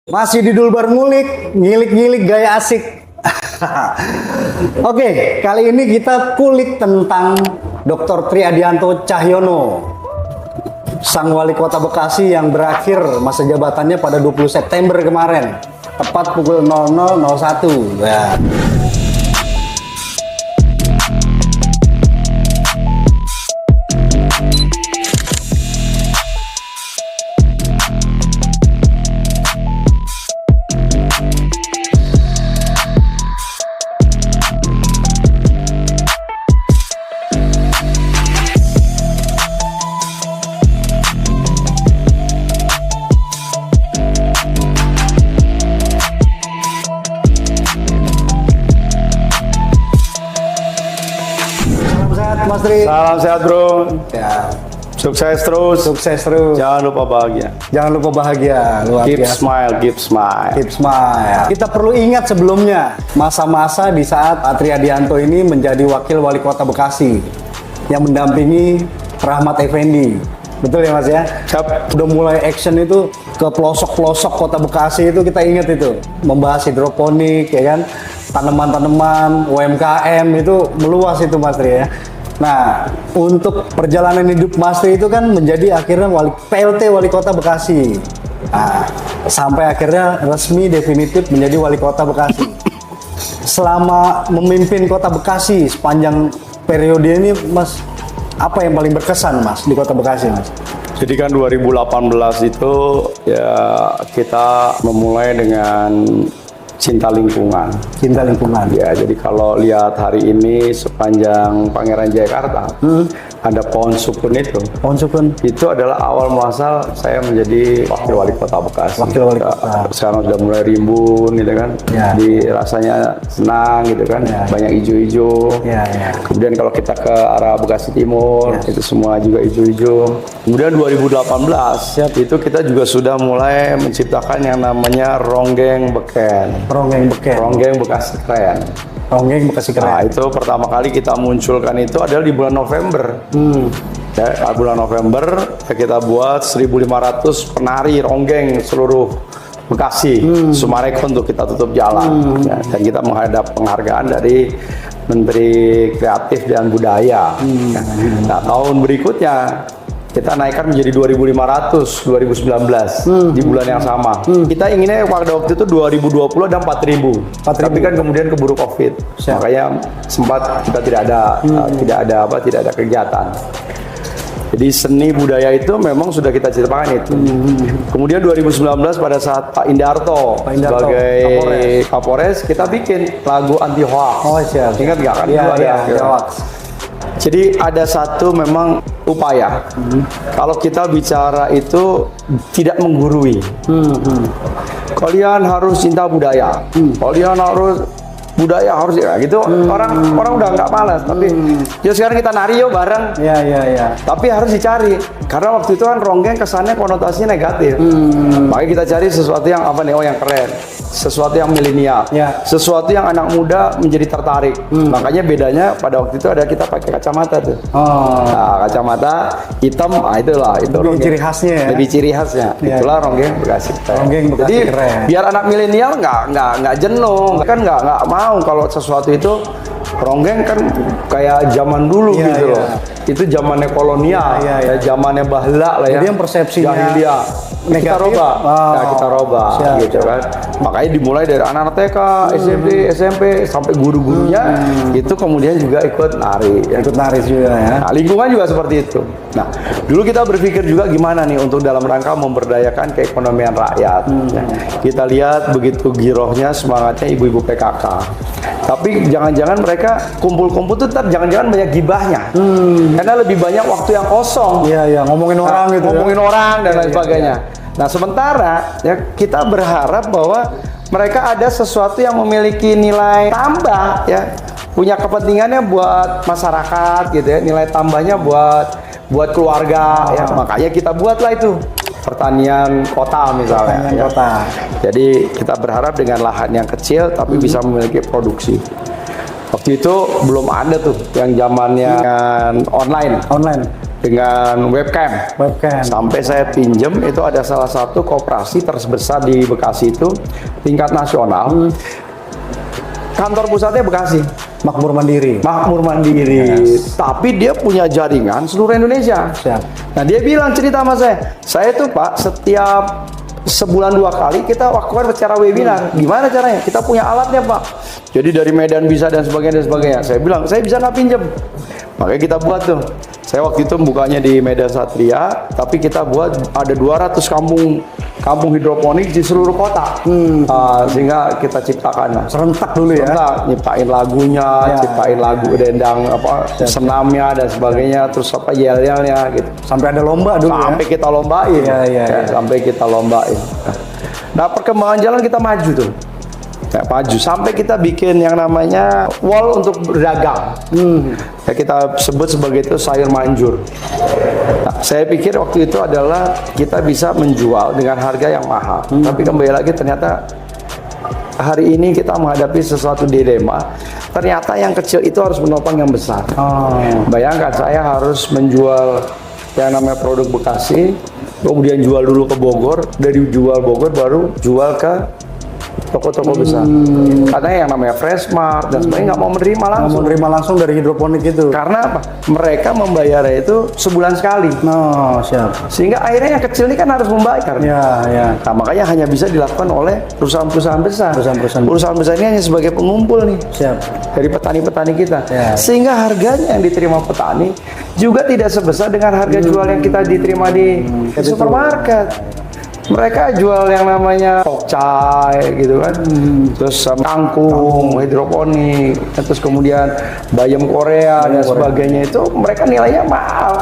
Masih di Dulbar Ngulik, ngilik-ngilik gaya asik. Oke, kali ini kita kulik tentang Dr. Triadianto Cahyono, sang wali kota Bekasi yang berakhir masa jabatannya pada 20 September kemarin, tepat pukul 00.01. Ya. Mas Tri. Salam sehat bro. Ya. Sukses terus. Sukses terus. Jangan lupa bahagia. Jangan lupa bahagia. Luar Keep biasa. smile, keep smile. Keep smile. Kita perlu ingat sebelumnya masa-masa di saat Triadianto ini menjadi wakil wali kota Bekasi yang mendampingi Rahmat Effendi. Betul ya Mas ya? Siap. Udah mulai action itu ke pelosok-pelosok kota Bekasi itu, kita ingat itu. Membahas hidroponik ya kan, tanaman-tanaman, UMKM itu meluas itu Mas Tri ya. Nah, untuk perjalanan hidup Mas Tri itu kan menjadi akhirnya PLT Wali Kota Bekasi. Nah, sampai akhirnya resmi definitif menjadi Wali Kota Bekasi. Selama memimpin Kota Bekasi sepanjang periode ini Mas, apa yang paling berkesan Mas di Kota Bekasi Mas? Jadi kan 2018 itu ya kita memulai dengan cinta lingkungan. Cinta lingkungan. Ya, jadi kalau lihat hari ini sepanjang Pangeran Jayakarta, ada pohon sukun itu. Pohon sukun. Itu adalah awal muasal saya menjadi wakil wali kota Bekasi. Wakil wali kota. Sekarang sudah mulai rimbun gitu kan. Ya. Di rasanya senang gitu kan. Ya. Banyak hijau-hijau. Ya, ya. Kemudian kalau kita ke arah Bekasi Timur, Ya. itu semua juga hijau-hijau. Kemudian 2018 itu kita juga sudah mulai menciptakan yang namanya Ronggeng Beken. Ronggeng Beken. Ronggeng Bekasi Keren. Ronggeng Bekasi Nah, Keren. itu pertama kali kita munculkan itu adalah di bulan November. Ya, bulan November kita buat 1.500 penari ronggeng seluruh Bekasi, Sumarekon untuk kita tutup jalan. Ya, dan kita menghadap penghargaan dari Menteri Kreatif dan Budaya. Ya. Nah, tahun berikutnya kita naikkan menjadi 2.500 2019 di bulan yang sama. Kita inginnya pada waktu itu 2020 ada 4.000. 4.000. Tapi kan kemudian keburu Covid. Siap. Makanya sempat kita tidak ada kegiatan. Jadi seni budaya itu memang sudah kita ciptakan itu. Kemudian 2019 pada saat Pak Indarto sebagai Kapolres, kita bikin lagu anti hoax. Oh siap. Ingat nggak kan? Iya, Itu ada. iya. Jadi ada satu memang upaya. Kalau kita bicara itu tidak menggurui. Kalian harus cinta budaya. Kalian harus budaya harus ya gitu. Orang udah nggak malas. Tapi ya sekarang kita nari yuk bareng. Iya, iya, iya. Tapi harus dicari. Karena waktu itu kan ronggeng kesannya konotasinya negatif. Makanya kita cari sesuatu yang apa nih? Oh yang keren. Sesuatu yang milenial, Ya. sesuatu yang anak muda menjadi tertarik. Makanya bedanya pada waktu itu ada kita pakai kacamata tuh. Oh. Nah, kacamata hitam, itulah itu Lebih ronggeng. ciri khasnya ya? Lebih ciri khasnya. Ya. Itulah ronggeng Bekasi Keren. Ronggeng Bekasi Jadi Keren. biar anak milenial nggak jenuh, kan nggak mau kalau sesuatu itu ronggeng kan kayak zaman dulu Iya, gitu iya. loh. Itu zamannya kolonial, Iya, iya. ya zamannya bahla lah ya. Jadi yang persepsinya jahiliyah. Kita negatif, robah, oh, nah, kita robah siap, gitu kan. Makanya dimulai dari anak-anak TK, SD, SMP sampai guru-gurunya itu kemudian juga ikut nari. Ya. Ikut nari juga ya. Nah, lingkungan juga seperti itu. Nah, dulu kita berpikir juga gimana nih untuk dalam rangka memberdayakan keekonomian rakyat. Ya. Kita lihat begitu girohnya semangatnya ibu-ibu PKK. Tapi jangan-jangan mereka kumpul-kumpul tuh tetap jangan-jangan banyak gibahnya. Karena lebih banyak waktu yang kosong. Iya, iya, ngomongin orang gitu. Ngomongin orang dan Iya, lain iya, sebagainya. Nah, sementara ya kita berharap bahwa mereka ada sesuatu yang memiliki nilai tambah ya, punya kepentingannya buat masyarakat gitu ya, nilai tambahnya buat keluarga ya. Makanya kita buatlah itu pertanian kota misalnya. Pertanian ya. kota. Jadi kita berharap dengan lahan yang kecil tapi bisa memiliki produksi. Waktu itu belum ada tuh yang zamannya online. Online. dengan webcam. Sampai saya pinjem, itu ada salah satu koperasi terbesar di Bekasi itu, tingkat nasional. Kantor pusatnya Bekasi. Makmur Mandiri. Tapi dia punya jaringan seluruh Indonesia. Siap. Nah, dia bilang, cerita sama saya tuh Pak, setiap sebulan 2 kali kita lakukan secara webinar. Gimana caranya? Kita punya alatnya Pak. Jadi dari Medan bisa dan sebagainya. Saya bilang, saya bisa nggak pinjem? Makanya kita buat tuh. Saya waktu itu bukanya di Medan Satria, tapi kita buat ada 200 kampung hidroponik di seluruh kota. Sehingga kita ciptakan. Serentak dulu ya. Serentak, nyiptain lagunya, ciptain lagu dendang senamnya dan sebagainya, terus yel-yelnya gitu. Sampai ada lomba dulu sampai kita lombain. Sampai kita lombain. Nah, perkembangan jalan kita maju tuh. Maju sampai kita bikin yang namanya wall untuk berdagang. Kita sebut sebagai itu sayur manjur. Nah, saya pikir waktu itu adalah kita bisa menjual dengan harga yang mahal. Tapi kembali lagi ternyata hari ini kita menghadapi sesuatu dilema. Ternyata yang kecil itu harus menopang yang besar. Bayangkan saya harus menjual yang namanya produk Bekasi, kemudian jual dulu ke Bogor, dari jual Bogor baru jual ke toko-toko besar. Katanya yang namanya Freshmart dan sebagainya nggak mau menerima langsung. Nggak mau menerima langsung dari hidroponik itu. Karena apa? Mereka membayarnya itu sebulan sekali. Siap. Sehingga akhirnya yang kecil ini kan harus membayar. Nah, makanya hanya bisa dilakukan oleh perusahaan-perusahaan besar. Perusahaan besar ini hanya sebagai pengumpul nih. Siap. Dari petani-petani kita. Sehingga harganya yang diterima petani juga tidak sebesar dengan harga jual yang kita diterima di supermarket. Mereka jual yang namanya pokcai gitu kan, terus kangkung, hidroponik, terus kemudian bayam Korea dan sebagainya, itu mereka nilainya mahal.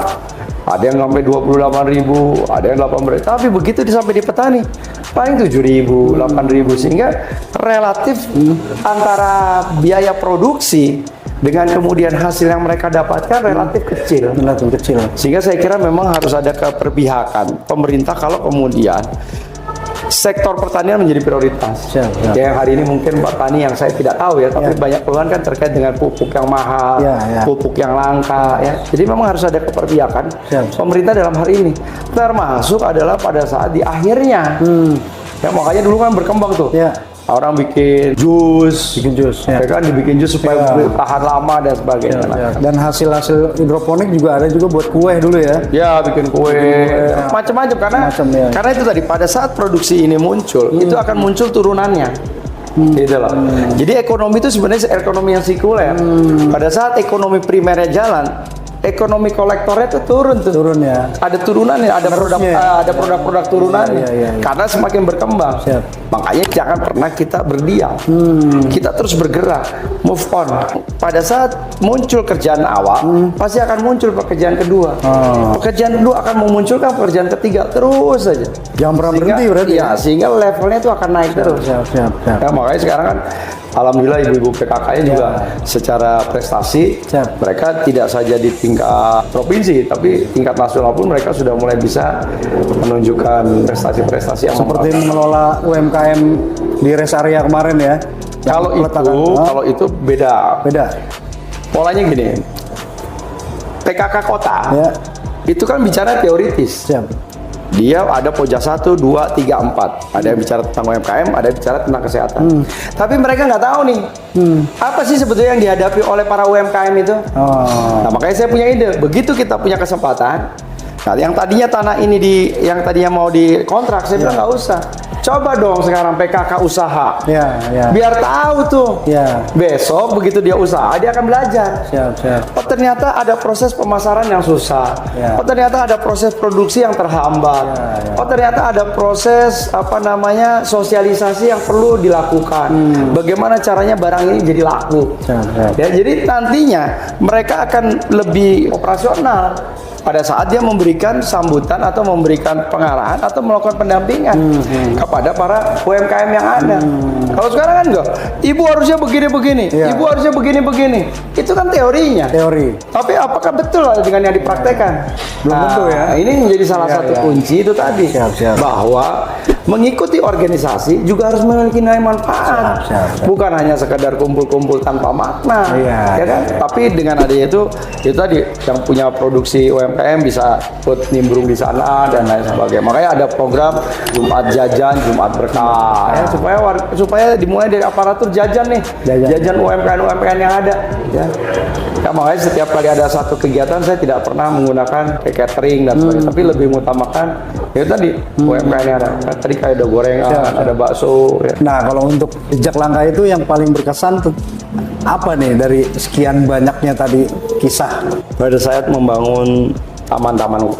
Ada yang sampai 28.000, ada yang 18.000. Tapi begitu sampai di petani, paling 7.000, 8.000, sehingga relatif antara biaya produksi dengan kemudian hasil yang mereka dapatkan relatif kecil. Sehingga saya kira memang harus ada keberpihakan pemerintah kalau kemudian sektor pertanian menjadi prioritas. Yang hari ini mungkin petani yang saya tidak tahu ya, tapi banyak keluhan kan terkait dengan pupuk yang mahal, pupuk yang langka ya. Jadi memang harus ada keberpihakan pemerintah dalam hal ini. Termasuk adalah pada saat di akhirnya. Ya, makanya dulu kan berkembang tuh. Orang bikin jus, ya kan, dibikin jus supaya tahan lama dan sebagainya. Dan hasil hidroponik juga ada juga buat kue dulu ya. Ya, bikin kue, macam-macam karena itu tadi pada saat produksi ini muncul, itu akan muncul turunannya. Gitu loh. Jadi ekonomi itu sebenarnya ekonomi yang sirkuler. Pada saat ekonomi primernya jalan, ekonomi kolektornya itu turun ya. Ada turunannya, ada produk-produk turunannya. Karena semakin berkembang. Makanya jangan pernah kita berdiam. Kita terus bergerak, move on. Pada saat muncul kerjaan awal, pasti akan muncul pekerjaan kedua. Pekerjaan kedua akan memunculkan pekerjaan ketiga, terus saja. Jangan pernah berhenti berarti. Ya, sehingga levelnya itu akan naik terus. Ya, makanya sekarang kan alhamdulillah ibu-ibu PKK-nya juga secara prestasi mereka tidak saja di tingkat provinsi, tapi tingkat nasional pun mereka sudah mulai bisa menunjukkan prestasi-prestasi yang seperti mengelola UMKM di rest area kemarin ya. Kalau itu beda. Polanya gini, PKK kota itu kan bicara teoritis. Dia ada pojok 1, 2, 3, 4. Ada yang bicara tentang UMKM, ada yang bicara tentang kesehatan. Tapi mereka nggak tahu nih, apa sih sebetulnya yang dihadapi oleh para UMKM itu. Nah, makanya saya punya ide. Begitu kita punya kesempatan, nah, yang tadinya tanah ini yang tadinya mau dikontrak, saya bilang nggak usah. Coba dong sekarang PKK usaha. Biar tahu tuh. Besok begitu dia usaha, dia akan belajar. Oh, ternyata ada proses pemasaran yang susah. Oh, ternyata ada proses produksi yang terhambat. Oh, ternyata ada proses sosialisasi yang perlu dilakukan. Bagaimana caranya barang ini jadi laku. Ya, jadi nantinya mereka akan lebih operasional pada saat dia memberikan sambutan atau memberikan pengarahan atau melakukan pendampingan kepada para UMKM yang ada. Kalau sekarang kan enggak, ibu harusnya begini-begini, ibu harusnya begini-begini. Itu kan teorinya. Tapi apakah betul dengan yang dipraktekkan? Belum tentu ya. Ini menjadi salah satu kunci itu tadi, bahwa mengikuti organisasi juga harus memiliki nilai manfaat. Siap. Bukan hanya sekedar kumpul-kumpul tanpa makna, ya kan? Tapi dengan adanya itu tadi yang punya produksi UMKM bisa ikut nimbrung di sana dan lain sebagainya. Makanya ada program Jumat Jajan, Jumat Berkah, ya, supaya dimulai dari aparatur jajan nih, jajan UMKM yang ada. Ya. Ya, makanya setiap kali ada satu kegiatan saya tidak pernah menggunakan kayak catering dan sebagainya, tapi lebih mengutamakan ya tadi UMKM yang ada. Kan tadi kayak ada gorengan, ada bakso. Ya. Nah, kalau untuk jejak langkah itu yang paling berkesan apa nih dari sekian banyaknya tadi kisah? Pada saat membangun taman-taman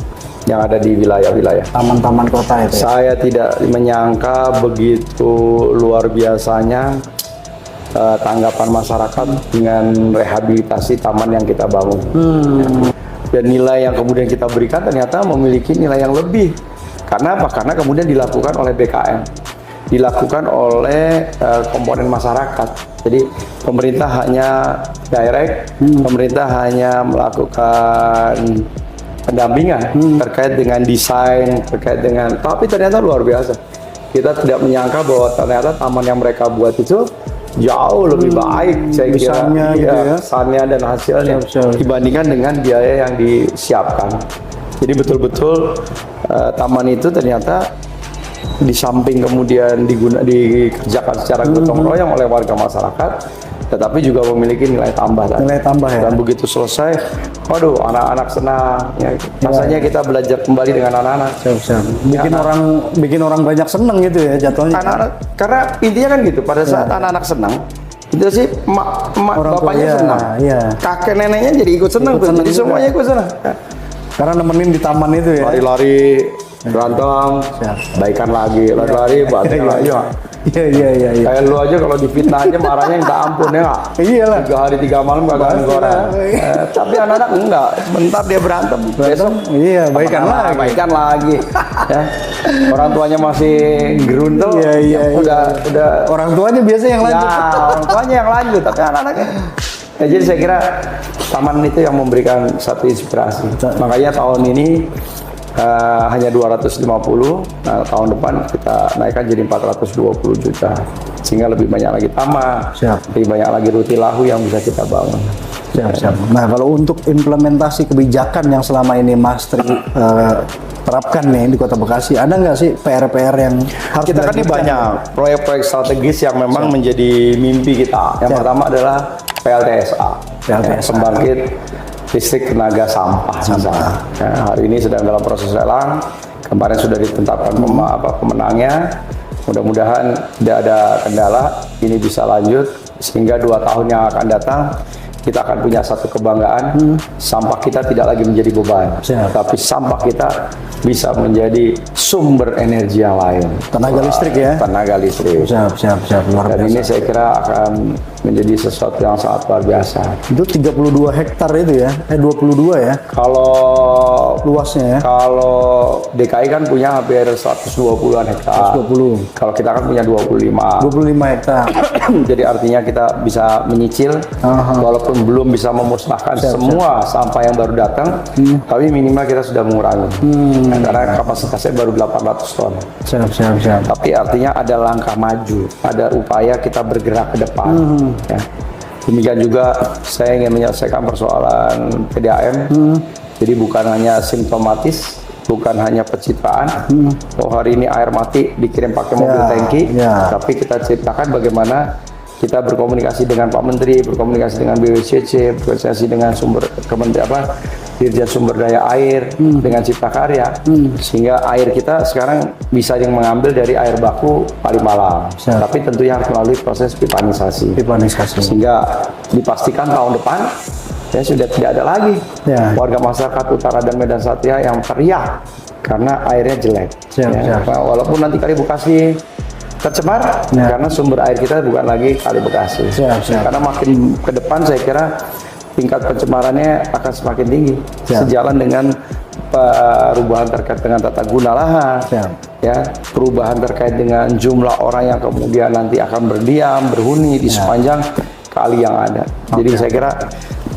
yang ada di wilayah-wilayah. Taman-taman kota itu. Saya tidak menyangka begitu luar biasanya tanggapan masyarakat dengan rehabilitasi taman yang kita bangun. Dan nilai yang kemudian kita berikan ternyata memiliki nilai yang lebih. Karena apa? Karena kemudian dilakukan oleh BKM, dilakukan oleh komponen masyarakat. Jadi pemerintah hanya direct, pemerintah hanya melakukan pendampingan terkait dengan desain, terkait dengan, tapi ternyata luar biasa. Kita tidak menyangka bahwa ternyata taman yang mereka buat itu jauh lebih baik, saya kira, gitu ya. kesannya dan hasilnya dibandingkan dengan biaya yang disiapkan. Jadi betul-betul taman itu ternyata di samping kemudian dikerjakan secara gotong royong oleh warga masyarakat, tetapi juga memiliki nilai tambah. Nilai tambah ya. Dan begitu selesai, waduh, anak-anak senang. Ya, rasanya kita belajar kembali dengan anak-anak. Bikin orang banyak seneng gitu ya jatuhnya. Anak-anak, karena intinya kan gitu. Pada saat anak-anak senang, itu sih bapaknya senang, kakek neneknya jadi ikut senang. Jadi semuanya ikut senang. Karena nemenin di taman itu ya. Lari-lari, berantem, baikan lagi, lari-lari, baikan lagi. Iya. Kayak lu aja kalau difitnah aja marahnya minta ampun ya nggak? Iyalah. 3 hari 3 malam kagak negur orang. Tapi anak-anak enggak, bentar dia berantem, besok baikan lagi. Ya. Orang tuanya masih gerundel, udah orang tuanya biasa yang lanjut. Ya, orang tuanya yang lanjut, tapi anak-anaknya. Ya, jadi saya kira taman itu yang memberikan satu inspirasi. Makanya tahun ini hanya 250, nah tahun depan kita naikkan jadi 420 juta, sehingga lebih banyak lagi taman, lebih banyak lagi rutilahu yang bisa kita bangun. Siap. Nah, kalau untuk implementasi kebijakan yang selama ini Mas Tri terapkan nih di Kota Bekasi, ada nggak sih PR-PR yang harus kita kan ini banyak proyek-proyek strategis yang memang menjadi mimpi kita. Yang pertama adalah PLTSA. Pembangkit listrik tenaga sampah. Ya, hari ini sedang dalam proses lelang. Kemarin sudah ditetapkan pemenangnya. Mudah-mudahan tidak ada kendala, ini bisa lanjut sehingga 2 tahun yang akan datang kita akan punya satu kebanggaan. Sampah kita tidak lagi menjadi beban, tapi sampah kita bisa menjadi sumber energi yang lain. Tenaga listrik ya? Tenaga listrik. Siap. Luar biasa. Dan ini saya kira akan menjadi sesuatu yang sangat luar biasa. Itu 32 hektar itu ya? 22 ya? Kalau luasnya ya? Kalau DKI kan punya hampir 120-an hektar. 120. Kalau kita kan punya 25. 25 hektar. Jadi artinya kita bisa menyicil, walaupun belum bisa memusnahkan semua sampah yang baru datang, tapi minimal kita sudah mengurangi. Karena kapasitasnya baru 800 ton. Siap. Tapi artinya ada langkah maju, ada upaya kita bergerak ke depan. Ya. Demikian juga saya ingin menyelesaikan persoalan PDAM. Jadi bukan hanya simptomatis, bukan hanya pencitraan. Oh, hari ini air mati dikirim pakai mobil tangki, tapi kita ciptakan bagaimana kita berkomunikasi dengan Pak Menteri, berkomunikasi dengan BWCC, berkomunikasi dengan Dirjen Sumber Daya Air, dengan Cipta Karya, sehingga air kita sekarang bisa yang mengambil dari air baku Palimanan, tapi tentunya harus melalui proses pipanisasi. Sehingga dipastikan tahun depan ya sudah tidak ada lagi warga masyarakat Utara dan Medan Satria yang teriak karena airnya jelek. Walaupun nanti Kali Bekasi tercemar karena sumber air kita bukan lagi Kali Bekasi. Karena makin ke depan saya kira tingkat pencemarannya akan semakin tinggi, sejalan dengan perubahan terkait dengan tata guna lahan, perubahan terkait dengan jumlah orang yang kemudian nanti akan berdiam, berhuni di sepanjang kali yang ada. Jadi saya kira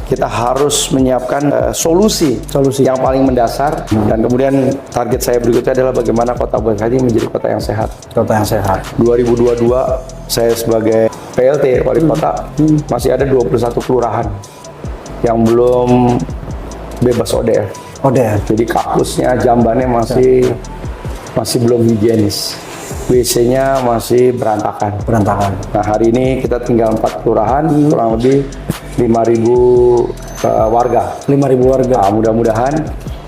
kita harus menyiapkan solusi yang paling mendasar. Dan kemudian target saya berikutnya adalah bagaimana Kota Bekasi menjadi kota yang sehat. Kota yang sehat. 2022 saya sebagai PLT Wali Kota masih ada 21 kelurahan yang belum bebas ODF. Jadi kakusnya, jambannya masih belum higienis. WC-nya masih berantakan. Nah, hari ini kita tinggal 4 kelurahan, kurang lebih 5.000 warga. 5.000 warga. Nah, mudah-mudahan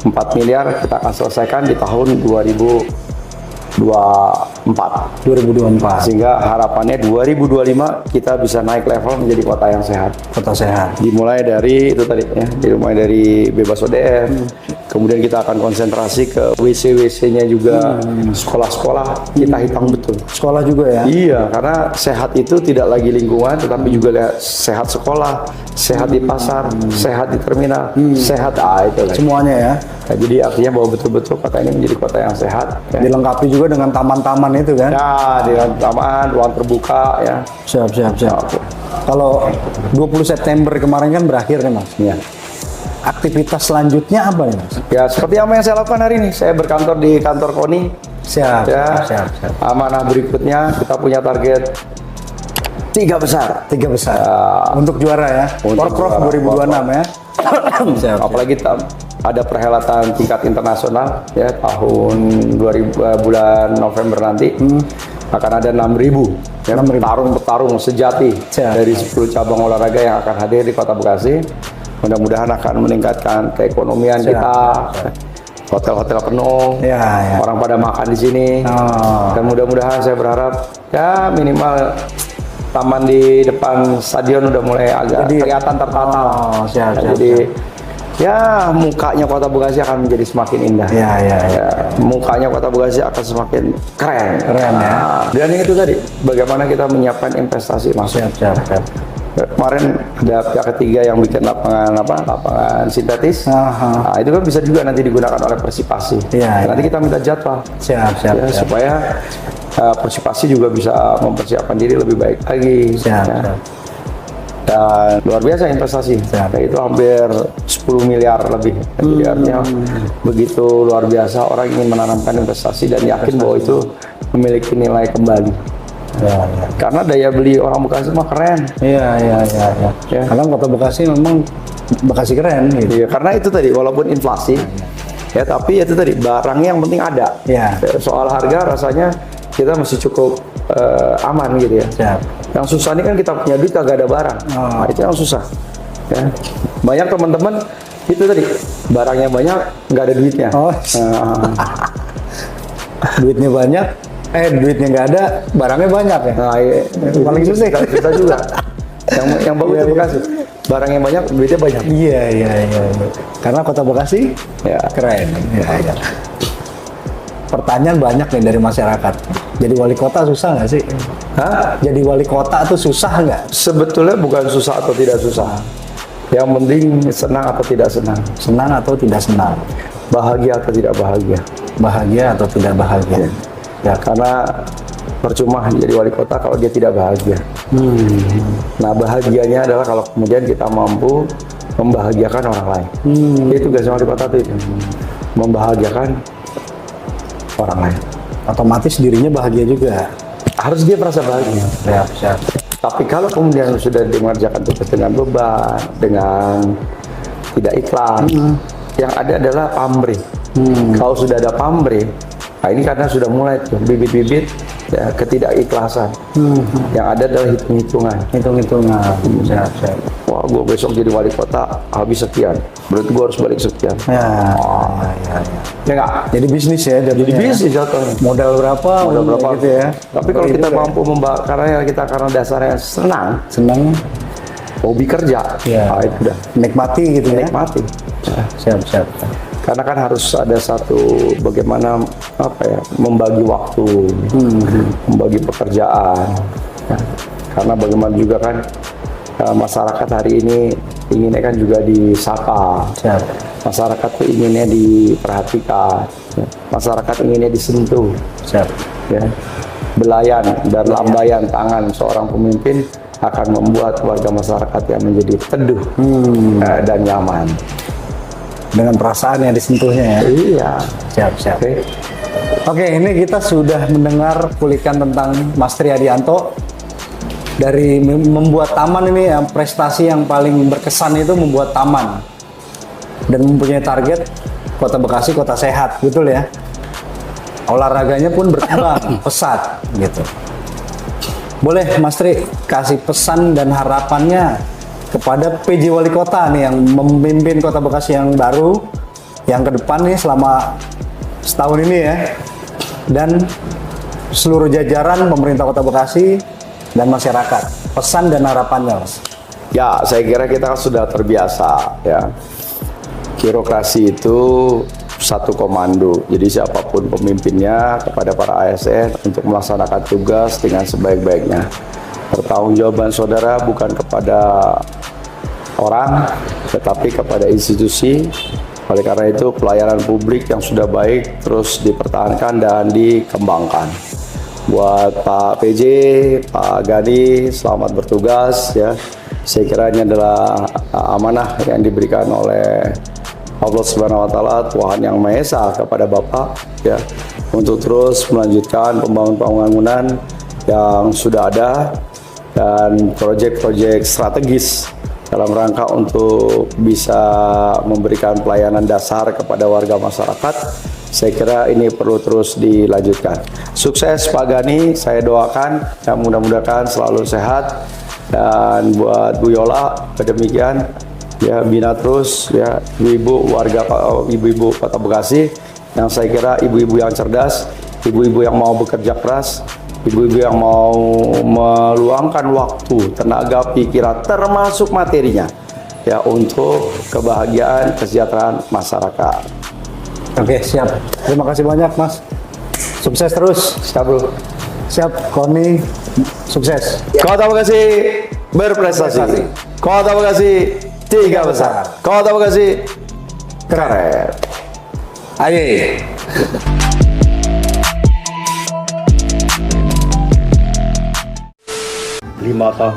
4 miliar kita akan selesaikan di tahun 2024. Sehingga harapannya 2025 kita bisa naik level menjadi kota yang sehat. Kota sehat. Dimulai dari itu tadi ya, dimulai dari bebas ODF. Kemudian kita akan konsentrasi ke WC-WC-nya juga, sekolah-sekolah kita hitung betul. Sekolah juga ya? Iya, karena sehat itu tidak lagi lingkungan, tetapi juga sehat sekolah, sehat di pasar, sehat di terminal, sehat itu kan. Semuanya ya? Nah, jadi artinya bahwa betul-betul kota ini menjadi kota yang sehat. Ya. Dilengkapi juga dengan taman-taman itu kan? Ya, dengan taman, ruang terbuka ya. Siap. Kalau 20 September kemarin kan berakhir nih Mas? Iya. Aktivitas selanjutnya apa nih Mas? Ya, seperti apa yang saya lakukan hari ini. Saya berkantor di kantor KONI. Siap. Amanah berikutnya kita punya target 3 besar. Untuk juara ya? Porprov 2026 ya? Siap. Apalagi ada perhelatan tingkat internasional ya tahun bulan November nanti. Akan ada 6.000 ya, petarung sejati dari 10 cabang olahraga yang akan hadir di Kota Bekasi. Mudah-mudahan akan meningkatkan keekonomian kita. Hotel-hotel penuh, orang pada makan di sini. Dan mudah-mudahan saya berharap ya minimal taman di depan stadion udah mulai agak kelihatan tertata. Jadi ya mukanya Kota Bekasi akan menjadi semakin indah. Mukanya Kota Bekasi akan semakin keren ya. Dan itu tadi bagaimana kita menyiapkan investasi masuk. Kemarin ada pihak ketiga yang bikin lapangan sintetis. Nah, itu kan bisa juga nanti digunakan oleh Persipasi. Nanti kita minta jadwal. Supaya Persipasi juga bisa mempersiapkan diri lebih baik lagi. Dan luar biasa investasi. Itu hampir 10 miliar lebih. Jadi artinya begitu luar biasa orang ingin menanamkan investasi dan yakin bahwa itu memiliki nilai kembali. Karena daya beli orang Bekasi mah keren. Iya. Karena Kota Bekasi memang Bekasi keren gitu. Karena itu tadi walaupun inflasi ya, tapi itu tadi barangnya yang penting ada. Soal harga rasanya kita masih cukup aman gitu ya. Yang susah ini kan kita punya duit kagak ada barang. Nah, itu yang susah. Ya. Banyak teman-teman itu tadi barangnya banyak nggak ada duitnya. Duitnya banyak. Duitnya nggak ada, barangnya banyak ya. Nah, paling susah kita juga. Yang bagus itu Bekasi. Barangnya banyak, duitnya banyak. Iya. Karena Kota Bekasi keren. Pertanyaan banyak nih dari masyarakat. Jadi wali kota susah nggak sih? Jadi wali kota tuh susah nggak? Sebetulnya bukan susah atau tidak susah. Yang penting senang atau tidak senang. Senang atau tidak senang. Bahagia atau tidak bahagia. Bahagia atau tidak bahagia. Ya, karena percuma jadi wali kota kalau dia tidak bahagia. Nah, bahagianya adalah kalau kemudian kita mampu membahagiakan orang lain. Itu tugas wali kota itu. Membahagiakan orang lain. Otomatis dirinya bahagia juga. Harus dia merasa bahagia. Siap. Tapi kalau kemudian sudah mengerjakan tugas dengan beban, dengan tidak ikhlas, yang ada adalah pamrih. Kalau sudah ada pamrih, nah ini karena sudah mulai tuh bibit-bibit ya, ketidakikhlasan. Yang ada adalah hitung-hitungan. Siap. Wah, gue besok jadi wali kota habis sekian, berarti gue harus balik sekian. Ya nggak? Jadi bisnis ya. Jadi bisnis jatuhnya. Modal berapa gitu ya. Tapi kalau kita mampu karena dasarnya senang, hobi kerja, nah, itu udah nikmati gitu ya. Nikmati. Siap. Karena kan harus ada satu bagaimana membagi waktu, membagi pekerjaan. Ya. Karena bagaimana juga kan masyarakat hari ini inginnya kan juga disapa. Masyarakat tuh inginnya diperhatikan. Masyarakat inginnya disentuh. Ya. Belayan dan lambaian tangan seorang pemimpin akan membuat warga masyarakat yang menjadi teduh dan nyaman. Dengan perasaan yang disentuhnya ya. Iya. Siap. Oke. Oke, ini kita sudah mendengar kulikan tentang Mas Triadianto. Dari membuat taman ini, yang prestasi yang paling berkesan itu membuat taman. Dan mempunyai target Kota Bekasi kota sehat, betul ya. Olahraganya pun berkembang pesat gitu. Boleh Mas Tri kasih pesan dan harapannya kepada PJ Wali Kota nih yang memimpin Kota Bekasi yang baru, yang ke depan nih selama setahun ini ya, dan seluruh jajaran pemerintah Kota Bekasi dan masyarakat. Pesan dan harapannya, Mas. Ya, saya kira kita sudah terbiasa ya. Birokrasi itu satu komando. Jadi siapapun pemimpinnya kepada para ASN untuk melaksanakan tugas dengan sebaik-baiknya. Pertanggungjawaban saudara bukan kepada orang, tetapi kepada institusi. Oleh karena itu pelayanan publik yang sudah baik terus dipertahankan dan dikembangkan. Buat Pak PJ, Pak Gani, selamat bertugas ya. Saya kira ini adalah amanah yang diberikan oleh Allah Subhanahu wa taala, Tuhan Yang Maha Esa kepada Bapak ya, untuk terus melanjutkan pembangunan yang sudah ada dan proyek-proyek strategis dalam rangka untuk bisa memberikan pelayanan dasar kepada warga masyarakat. Saya kira ini perlu terus dilanjutkan. Sukses Pak Gani, saya doakan ya, mudah-mudahan selalu sehat. Dan buat Bu Yola, demikian ya, bina terus ya ibu-ibu warga, ibu-ibu Kota Bekasi yang saya kira ibu-ibu yang cerdas, ibu-ibu yang mau bekerja keras, ibu-ibu yang mau meluangkan waktu, tenaga, pikiran, termasuk materinya ya untuk kebahagiaan, kesejahteraan masyarakat. Oke, siap. Terima kasih banyak, Mas. Sukses terus. Siap, Bro. Siap, Koni. Sukses. Kota Bekasi berprestasi. Kota Bekasi 3 besar. Kota Bekasi keren. Ayo. 5 tahun